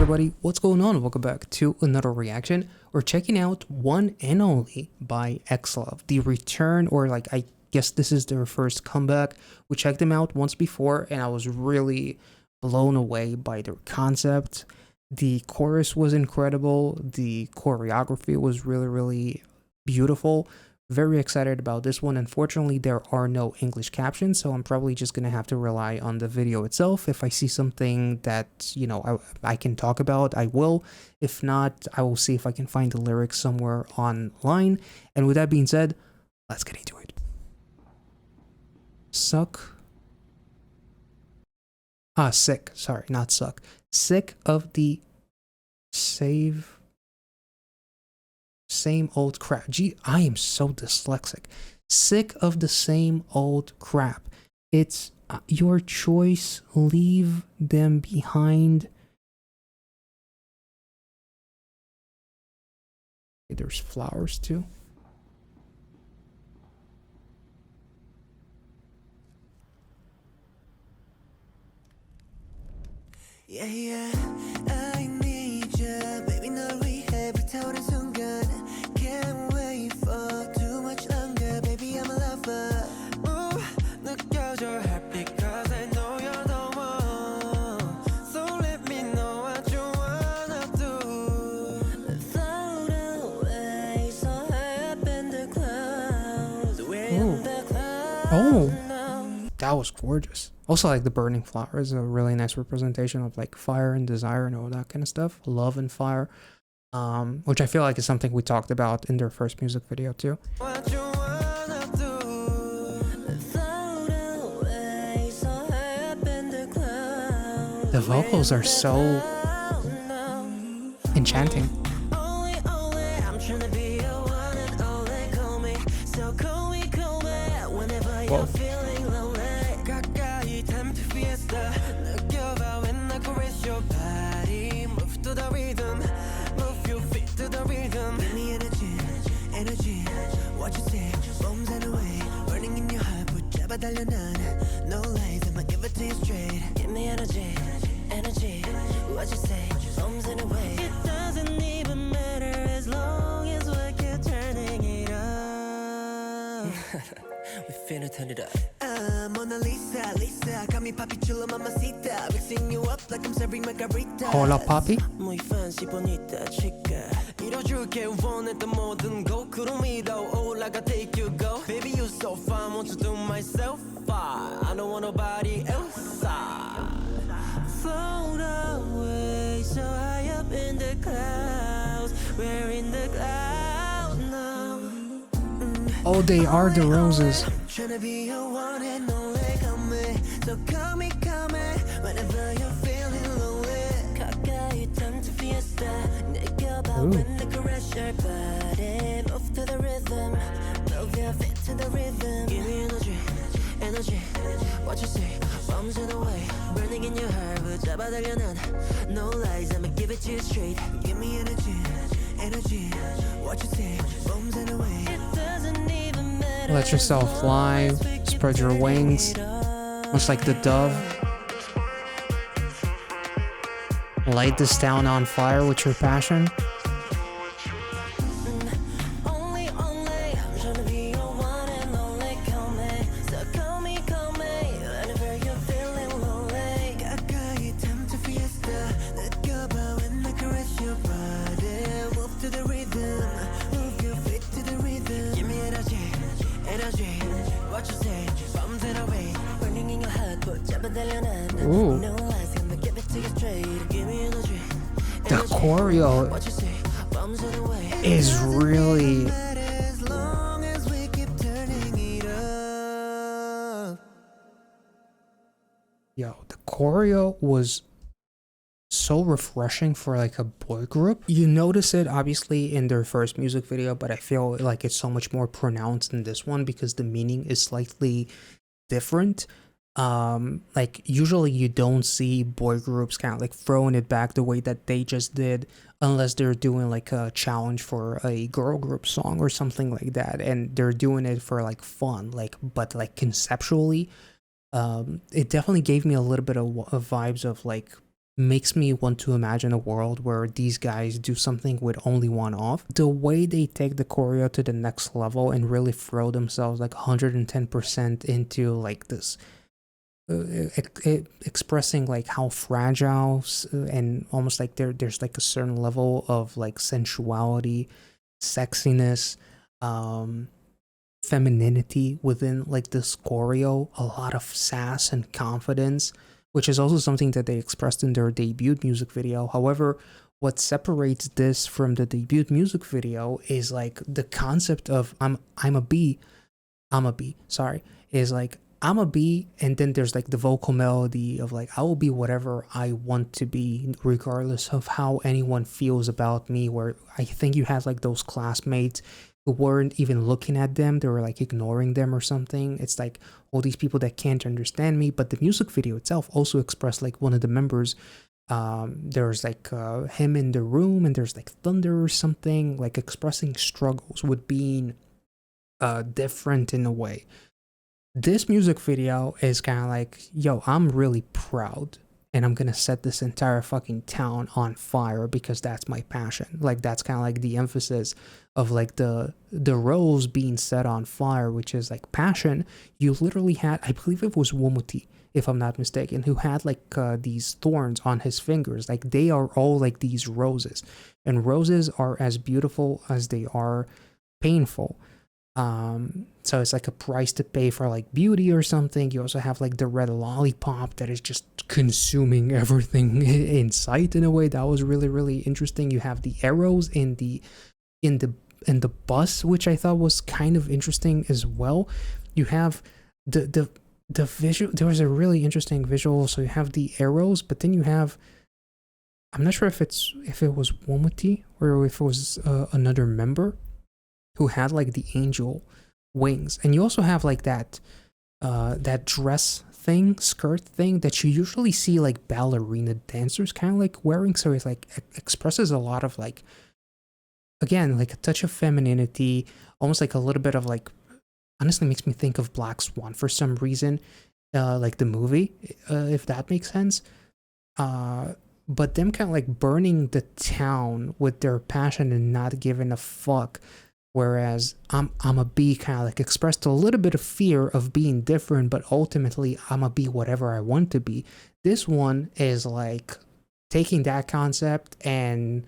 everybody, what's going on? Welcome back to another reaction. We're checking out One and Only by XLOV. The return, or like I guess this is their first comeback. We checked them out once before and I was really blown away by their concept. The chorus was incredible. The choreography was really beautiful. Very excited about this one. Unfortunately, there are no English captions, so I'm probably just gonna have to rely on the video itself. If I see something that, you know, I can talk about, I will. If not, I will see if I can find the lyrics somewhere online. And with that being said, let's get into it. Sick. Sorry, not suck. Sick of the same old crap. Gee, I am so dyslexic. Sick of the same old crap. It's your choice. Leave them behind. Okay, there's flowers too. Yeah, I need you, baby. 널 위해 불타오른 순간. Can't wait for too much longer, baby. I'm a lover. 느껴져 happy 'cause I know you're the one. So let me know what you wanna do. Float away, so high up in the clouds. We're in the clouds. Oh. That was gorgeous. Also, like the burning flower is a really nice representation of like fire and desire and all that kind of stuff. Love and fire, which I feel like is something we talked about in their first music video too. The vocals are so enchanting. Whoa. No lies, I'ma give it to you straight. Give me energy, what you say, bombs in a way. It doesn't even matter as long as we keep turning it up. We finna turn it up. Mona Lisa, got me poppy chulo mamacita. Mixing you up like I'm serving margarita. Hola, papi. muy fancy bonita chica. 이뤄줄게 원했던 모든 거 구름 위로 올라가 take you go. Baby you so fine, want to do myself fine. I don't want nobody else. Float away, so high up in the clouds. We're in the clouds now. Oh, they are the roses. Tryna be your one and only, come me. So call me whenever you're feeling lonely. 가까이 turn to fiesta. 느껴봐 when the caress your body. Move to the rhythm, move your feet to the rhythm. Give me energy, what you say, bombs in the way. Burning in your heart, 붙잡아 달려 난. No lies, I'ma give it to you straight. Give me energy, what you say, bombs in the way. It doesn't even matter. Let yourself fly, spread your wings, much like the dove. Light this town on fire with your passion. Ooh. The choreo is really the choreo was so refreshing for like a boy group. You notice it obviously in their first music video, but I feel like it's so much more pronounced in this one because the meaning is slightly different. Like usually you don't see boy groups kind of like throwing it back the way that they just did unless they're doing like a challenge for a girl group song or something like that, and they're doing it for like fun, like, but like conceptually it definitely gave me a little bit of vibes of like makes me want to imagine a world where these guys do something with only one off. The way they take the choreo to the next level and really throw themselves like 110% into like this expressing like how fragile and almost like there's like a certain level of like sensuality, sexiness, femininity within like this choreo, a lot of sass and confidence, which is also something that they expressed in their debut music video. However, what separates this from the debut music video is like the concept of I'm a bee, sorry, is like I'm a bee, and then there's like the vocal melody of like I will be whatever I want to be, regardless of how anyone feels about me. Where I think you had like those classmates who weren't even looking at them, they were like ignoring them or something. It's like all these people that can't understand me. But the music video itself also expressed like one of the members. There's like him in the room, and there's like thunder or something, like expressing struggles with being different in a way. This music video is kind of like, yo, I'm really proud, and I'm gonna set this entire fucking town on fire because that's my passion. Like that's kind of like the emphasis of like the rose being set on fire, which is like passion. You literally had, I believe it was Womuti, if I'm not mistaken, who had like these thorns on his fingers. Like they are all like these roses, and roses are as beautiful as they are painful. So it's like a price to pay for like beauty or something. You also have like the red lollipop that is just consuming everything in sight in a way that was really, really interesting. You have the arrows in the bus, which I thought was kind of interesting as well. You have the visual. There was a really interesting visual. So you have the arrows, but then you have, I'm not sure if it was Womuti or if it was another member who had like the angel wings. And you also have like that dress thing, skirt thing that you usually see like ballerina dancers kind of like wearing. So it's like expresses a lot of like, again, like a touch of femininity, almost like a little bit of like, honestly makes me think of Black Swan for some reason, like the movie, if that makes sense. But them kind of like burning the town with their passion and not giving a fuck. Whereas I'm a bee kind of like expressed a little bit of fear of being different, but ultimately I'm a bee whatever I want to be. This one is like taking that concept and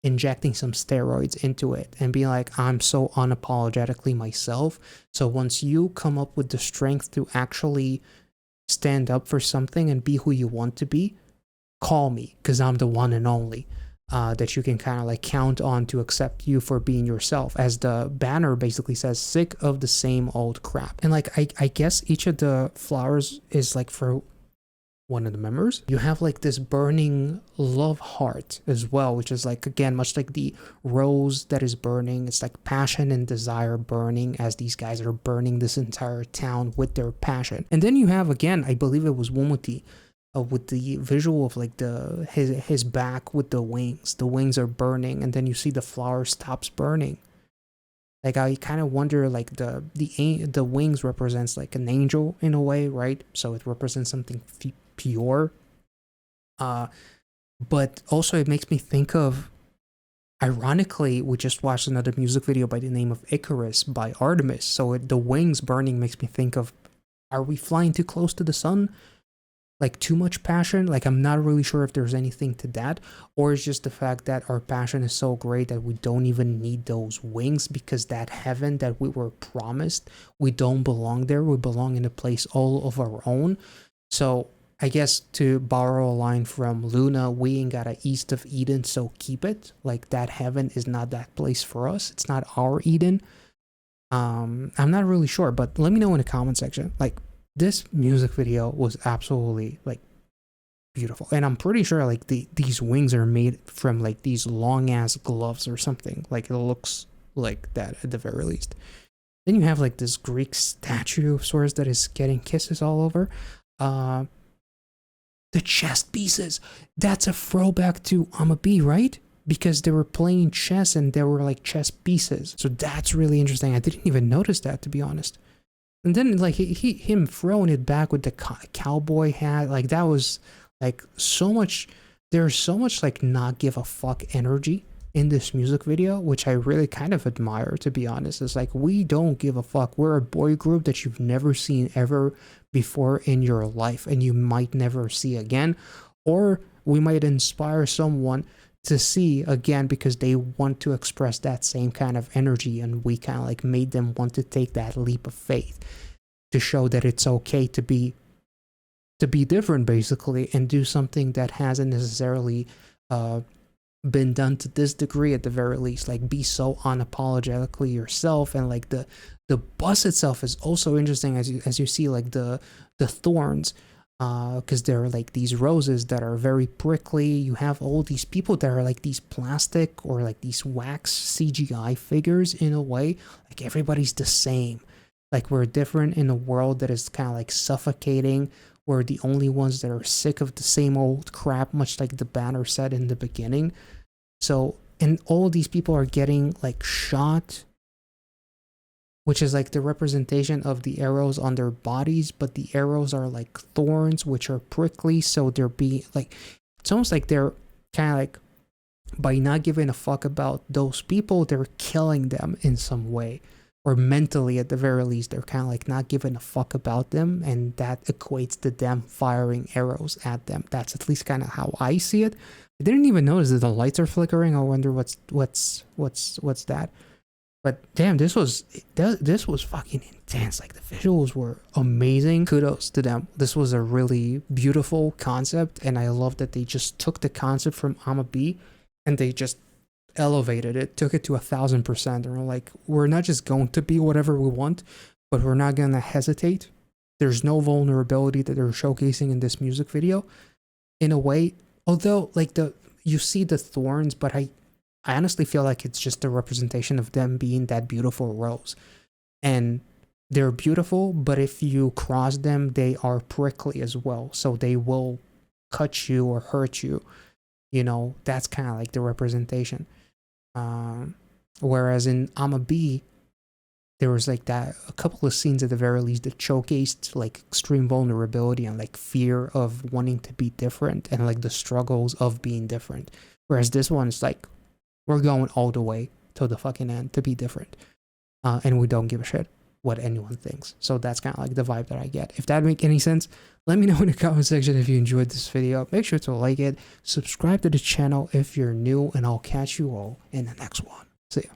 injecting some steroids into it and being like, I'm so unapologetically myself. So once you come up with the strength to actually stand up for something and be who you want to be, call me, because I'm the one and only. That you can kind of like count on to accept you for being yourself. As the banner basically says, sick of the same old crap. And like I guess each of the flowers is like for one of the members. You have like this burning love heart as well, which is like, again, much like the rose that is burning. It's like passion and desire burning, as these guys are burning this entire town with their passion. And then you have, again, I believe it was Womuti, with the visual of like his back with the wings. The wings are burning, and then you see the flower stops burning. Like I kind of wonder, like the wings represents like an angel in a way, right? So it represents something pure. But also it makes me think of, ironically, we just watched another music video by the name of Icarus by Artemis. So the wings burning makes me think of, are we flying too close to the sun? Like too much passion? Like I'm not really sure if there's anything to that, or it's just the fact that our passion is so great that we don't even need those wings, because that heaven that we were promised, we don't belong there. We belong in a place all of our own. So I guess, to borrow a line from Luna, we ain't got a east of Eden, so keep it. Like that heaven is not that place for us. It's not our Eden. I'm not really sure, but let me know in the comment section. Like, this music video was absolutely like beautiful, and I'm pretty sure like these wings are made from like these long ass gloves or something. Like it looks like that at the very least. Then you have like this Greek statue of sorts that is getting kisses all over. The chess pieces, that's a throwback to I'm a Bee, right? Because they were playing chess and there were like chess pieces. So that's really interesting. I didn't even notice that, to be honest. And then like him throwing it back with the cowboy hat, like that was Like there's so much like not give a fuck energy in this music video, which I really kind of admire, to be honest. It's like, we don't give a fuck. We're a boy group that you've never seen ever before in your life, and you might never see again, or we might inspire someone to see again because they want to express that same kind of energy, and we kind of like made them want to take that leap of faith to show that it's okay to be different, basically, and do something that hasn't necessarily been done to this degree. At the very least, like, be so unapologetically yourself. And like the bus itself is also interesting, as you see like the thorns, because they're like these roses that are very prickly. You have all these people that are like these plastic or like these wax CGI figures in a way. Like, everybody's the same. Like, we're different in a world that is kind of like suffocating. We're the only ones that are sick of the same old crap, much like the banner said in the beginning. So, and all these people are getting like shot, which is like the representation of the arrows on their bodies, but the arrows are like thorns, which are prickly. So they're being like, it's almost like they're kind of like, by not giving a fuck about those people, they're killing them in some way. Or mentally, at the very least, they're kind of like not giving a fuck about them, and that equates to them firing arrows at them. That's at least kind of how I see it. I didn't even notice that the lights are flickering. I wonder what's that. But damn, this was fucking intense. Like, the visuals were amazing. Kudos to them. This was a really beautiful concept, and I love that they just took the concept from I'm a Bee and they just elevated it, took it to 1,000%, and we're like, we're not just going to be whatever we want, but we're not gonna hesitate. There's no vulnerability that they're showcasing in this music video, in a way. Although, like, you see the thorns, but I honestly feel like it's just a representation of them being that beautiful rose, and they're beautiful, but if you cross them, they are prickly as well, so they will cut you or hurt you. You know, that's kind of like the representation. Whereas in I'm a Bee, there was like that a couple of scenes at the very least that showcased like extreme vulnerability and like fear of wanting to be different and like the struggles of being different. Whereas this one's like, we're going all the way to the fucking end to be different, and we don't give a shit what anyone thinks. So that's kind of like the vibe that I get. If that make any sense, let me know in the comment section if you enjoyed this video. Make sure to like it, subscribe to the channel if you're new, and I'll catch you all in the next one. See ya.